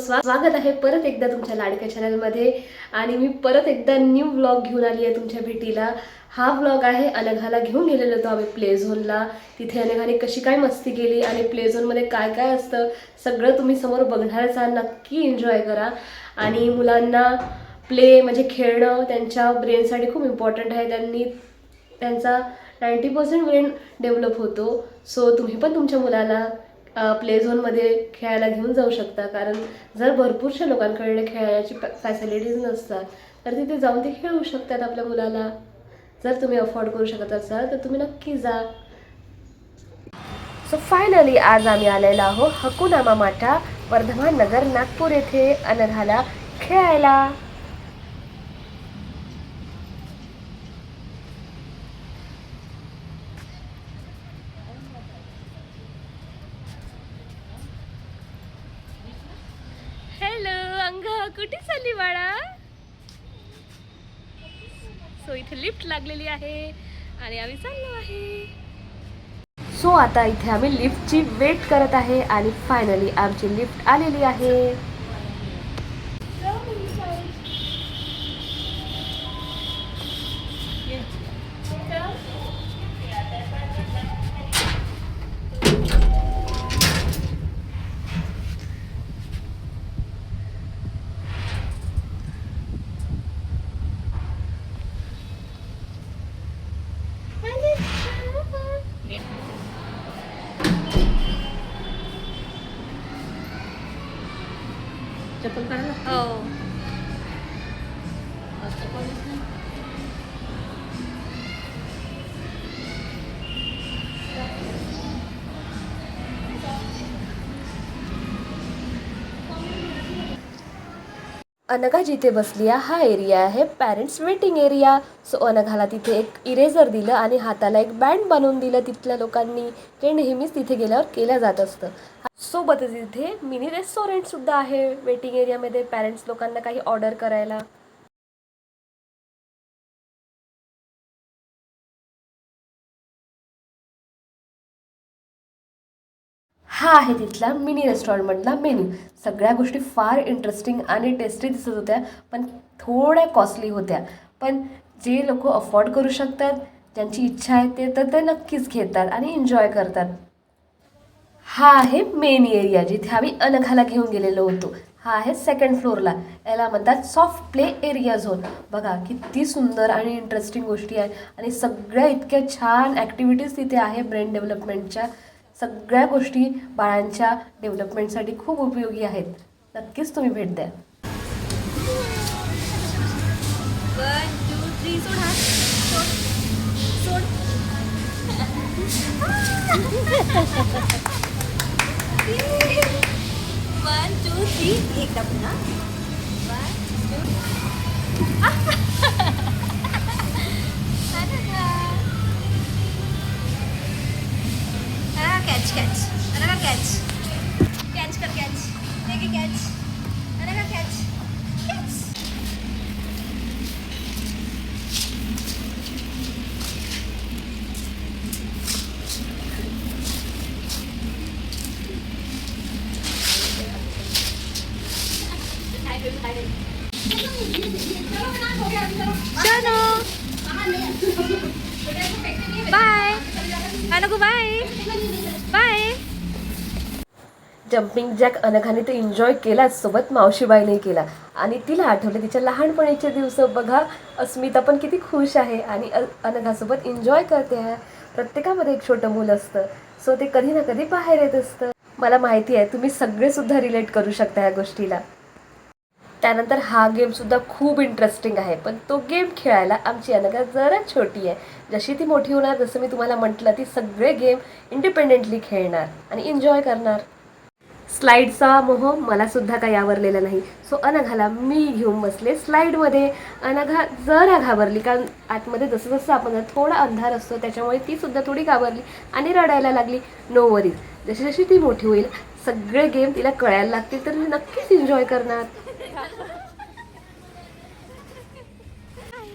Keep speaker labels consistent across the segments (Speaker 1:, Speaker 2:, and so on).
Speaker 1: स्वागत आहे परत एकदा तुमच्या लाडक्या चॅनलमध्ये. आणि मी परत एकदा न्यू व्लॉग घेऊन आली आहे तुमच्या भेटीला. हा व्लॉग आहे अनघाला घेऊन गेलेलो होतो आम्ही प्ले झोनला. तिथे अनघाने कशी काय मस्ती केली आणि प्ले झोनमध्ये काय काय असतं सगळं तुम्ही समोर बघणारच आहात. नक्की एन्जॉय करा. आणि मुलांना प्ले म्हणजे खेळणं त्यांच्या ब्रेनसाठी खूप इम्पॉर्टंट आहे. त्यांचा 90% ब्रेन डेव्हलप होतो. सो तुम्ही पण तुमच्या मुलाला प्ले झोनमध्ये खेळायला घेऊन जाऊ शकता. कारण जर भरपूरशा लोकांकडे खेळण्याची फॅसिलिटीज नसतात तर तिथे जाऊन ते खेळू शकतात आपल्या मुलाला. जर तुम्ही अफोर्ड करू शकत असाल तर तुम्ही नक्की जा. सो फायनली आज आम्ही आलेलो आहोत हकुनामा माटा वर्धमान नगर नागपूर येथे अनघाला खेळायला. हॅलो अंगा, कुठे चालली बाळा? सो इथे लिफ्ट लागलेली आहे आणि आम्ही चाललो आहे. सो आता इथे आम्ही लिफ्टची वेट करत आहे आणि फायनली आमची लिफ्ट आलेली आहे. चप्पल काढा. हो. अनघा जिथे बसली आहे हा एरिया आहे पॅरेंट्स वेटिंग एरिया. सो अनघाला तिथे एक इरेझर दिलं आणि हाताला एक बँड बनवून दिलं तिथल्या लोकांनी. ते नेहमीच तिथे गेल्यावर केलं जात असतं. सोबतच इथे मिनी रेस्टॉरंट सुद्धा आहे वेटिंग एरियामध्ये पॅरेंट्स लोकांना काही ऑर्डर करायला. हा आहे तिथला मिनी रेस्टॉरंटमधला मेन्यू. सगळ्या गोष्टी फार इंटरेस्टिंग आणि टेस्टी दिसत होत्या पण थोड्या कॉस्टली होत्या. पण जे लोक अफोर्ड करू शकतात ज्यांची इच्छा आहे ते नक्कीच घेतात आणि एन्जॉय करतात. हा आहे मेन एरिया जिथे आम्ही अनघाला घेऊन गेलेलो होतो. हा आहे सेकंड फ्लोअरला. याला म्हणतात सॉफ्ट प्ले एरिया झोन. बघा किती सुंदर आणि इंटरेस्टिंग गोष्टी आहेत आणि सगळ्या इतक्या छान ॲक्टिव्हिटीज तिथे आहे. ब्रेन डेव्हलपमेंटच्या सगळ्या गोष्टी बाळांच्या डेव्हलपमेंटसाठी खूप उपयोगी आहेत. नक्कीच तुम्ही भेट द्या.
Speaker 2: 1 2 3 सोड हात. सोड सोड. 1 2 3 एकदा पुन्हा. 1 2 catch catch Anagha catch catch कर कॅच हे घे कॅच अनघा कॅच कॅच. चलो bye Anaghu bye bye. Jumping jack अनघाने तर एन्जॉय केलाच सोबत मावशीबाईने केला आणि तिला आठवले तिच्या लहानपणीचे दिवस. बघा अस्मिता पण किती खुश आहे आणि अनघासोबत एन्जॉय करते आहे. प्रत्येकामध्ये एक छोटं मूल असतं सो ते कधी ना कधी बाहेर येत असतं. मला माहिती आहे तुम्ही सगळेसुद्धा रिलेट करू शकता ह्या गोष्टीला. त्यानंतर हा गेमसुद्धा खूप इंटरेस्टिंग आहे पण तो गेम खेळायला आमची अनघा जरा छोटी आहे. जशी ती मोठी होणार जसं मी तुम्हाला म्हटलं ती सगळे गेम इंडिपेंडेंटली खेळणार आणि एन्जॉय करणार. स्लाईडचा मोह मलासुद्धा काही आवरलेला नाही. सो अनघाला मी घेऊन बसले स्लाईडमध्ये. अनघा जरा घाबरली कारण आतमध्ये जसं जसं आपण थोडा अंधार असतो त्याच्यामुळे तीसुद्धा थोडी घाबरली आणि रडायला लागली. नो वरीज, जशी जशी ती मोठी होईल सगळे गेम तिला कळायला लागतील तर मी नक्कीच एन्जॉय करणार.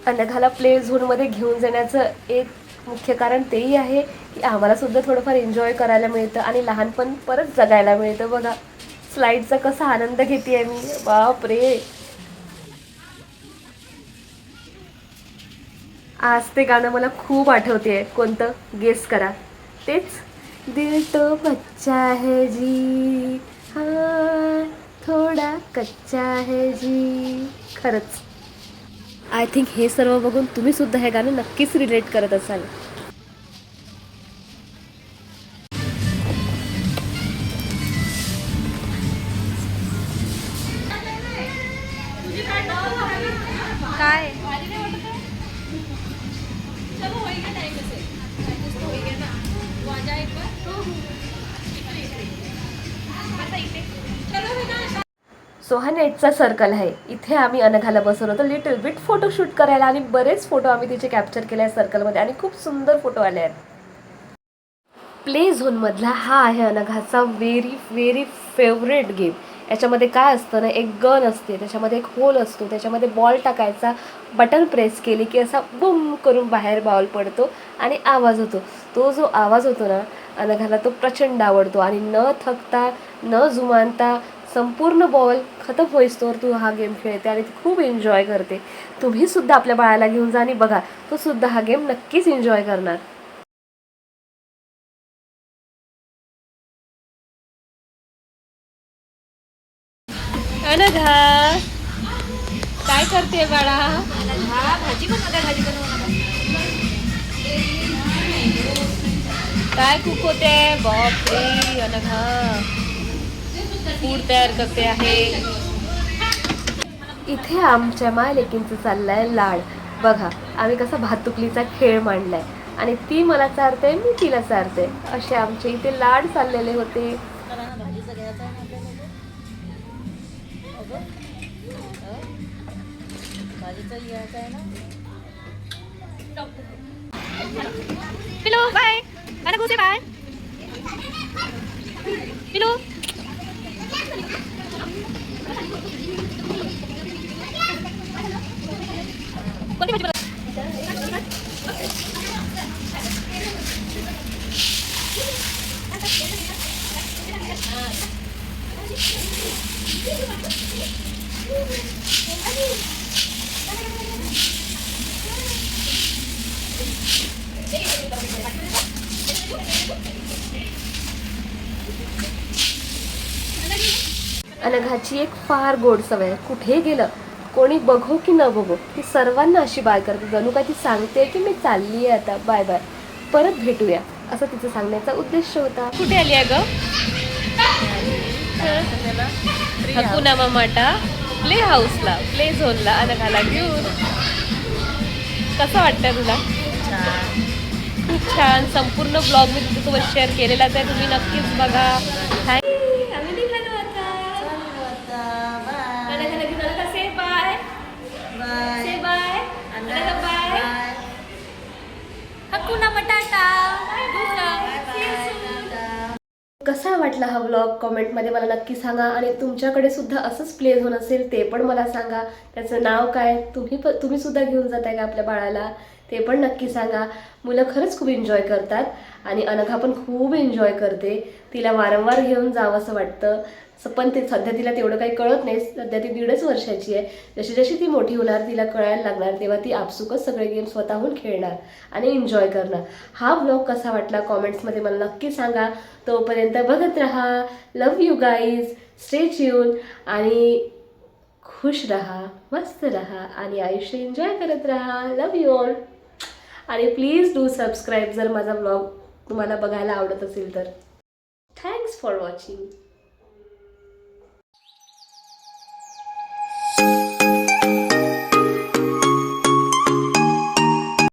Speaker 2: अनघाला प्ले झोनमध्ये घेऊन जाण्याचं एक मुख्य कारण तेही आहे की आम्हाला सुद्धा थोडंफार एन्जॉय करायला मिळतं आणि लहानपण परत जगायला मिळतं. बघा स्लाईडचा कसा आनंद घेते मी, बाप रे. आज ते गाणं मला खूप आठवते. कोणतं? गेस करा. तेच, दिल तो बच्चा है जी, हाँ थोडा कच्चा है जी. खरंच आय थिंक हे सर्व बघून तुम्ही सुद्धा हे गाणं नक्कीच रिलेट करत असाल.
Speaker 1: काय
Speaker 2: सो हा नेटचा सर्कल आहे. इथे आम्ही अनघाला बसवलं होतं लिटल बिट फोटोशूट करायला आणि बरेच फोटो आम्ही तिचे कॅप्चर केले आहे सर्कलमध्ये आणि खूप सुंदर फोटो आले आहेत. प्ले झोनमधला हा आहे अनघाचा व्हेरी व्हेरी फेवरेट गेम. याच्यामध्ये काय असतं ना, एक गन असते, त्याच्यामध्ये एक होल असतो, त्याच्यामध्ये बॉल टाकायचा, बटन प्रेस केली की असा बुम करून बाहेर बॉल पडतो आणि आवाज होतो. तो जो आवाज होतो ना अनघाला, तो प्रचंड आवडतो आणि न थकता न जुमानता संपूर्ण बॉल खतम होईस्तोवर तू हा गेम खेळते आणि ती खूप एन्जॉय करते. तुम्ही सुद्धा आपल्या बाळाला घेऊन जा आणि बघा, तो सुद्धा हा गेम नक्कीच एन्जॉय करणार. अनघा काय करते बाळा?
Speaker 1: भाजी
Speaker 2: काय कुक होते? बापरे, अनघा फूड तयार करते आहे. इथे आमच्या मायलेकींचं चाललाय लाड. बघा आम्ही कसा भातुकलीचा खेळ मांडलाय आणि ती मला चारते, मी तिला चारते, असे आमचे इथे लाड चाललेले होते.
Speaker 1: पिलू बाय, अरे घुसे बाय पिलू. कोणती भाजी
Speaker 2: अनघाची एक फार गोड सवय आहे. कुठे गेलं, कोणी बघो की न बघो, ती सर्वांना अशी बाय करते, जणू काय ती सांगते की मी चालली आहे आता, बाय बाय, परत भेटूया, असं तिचं सांगण्याचा उद्देश होता. कुठे आली आहे ग? हकुना मामाटा प्ले हाऊसला, प्ले झोनला अनघाला घेऊन. कसं वाटतं तुला? खूप छान. संपूर्ण ब्लॉग मी तुमच्यासोबत शेअर केलेलाच आहे, तुम्ही नक्कीच बघा. कसा वाटला हा व्लॉग कॉमेंटमध्ये मला नक्की सांगा. आणि तुमच्याकडे सुद्धा असंच प्ले झोन असेल ते पण मला सांगा. त्याचं नाव काय, तुम्ही सुद्धा घेऊन जाताय का आपल्या बाळाला, ते पण नक्की सांगा. मुलं खरंच खूप एन्जॉय करतात आणि अनघा पण खूप एन्जॉय करते. तिला वारंवार घेऊन जावं असं वाटतं. पण ते सध्या तिला तेवढं काही कळत नाही. सध्या ती 1.5 वर्षाची आहे. जशी जशी ती मोठी होणार, तिला कळायला लागणार, तेव्हा ती आपसुकच सगळे गेम स्वतःहून खेळणार आणि एन्जॉय करणार. हा व्लॉग कसा वाटला कॉमेंट्समध्ये मला नक्की सांगा. तोपर्यंत बघत राहा. लव यू गाईज. स्टे ट्यून आणि खुश राहा, मस्त राहा आणि आयुष्य एन्जॉय करत राहा. लव यू ऑल. आणि प्लीज डू सबस्क्राईब जर माझा व्लॉग तुम्हाला बघायला आवडत असेल तर. Thanks for watching.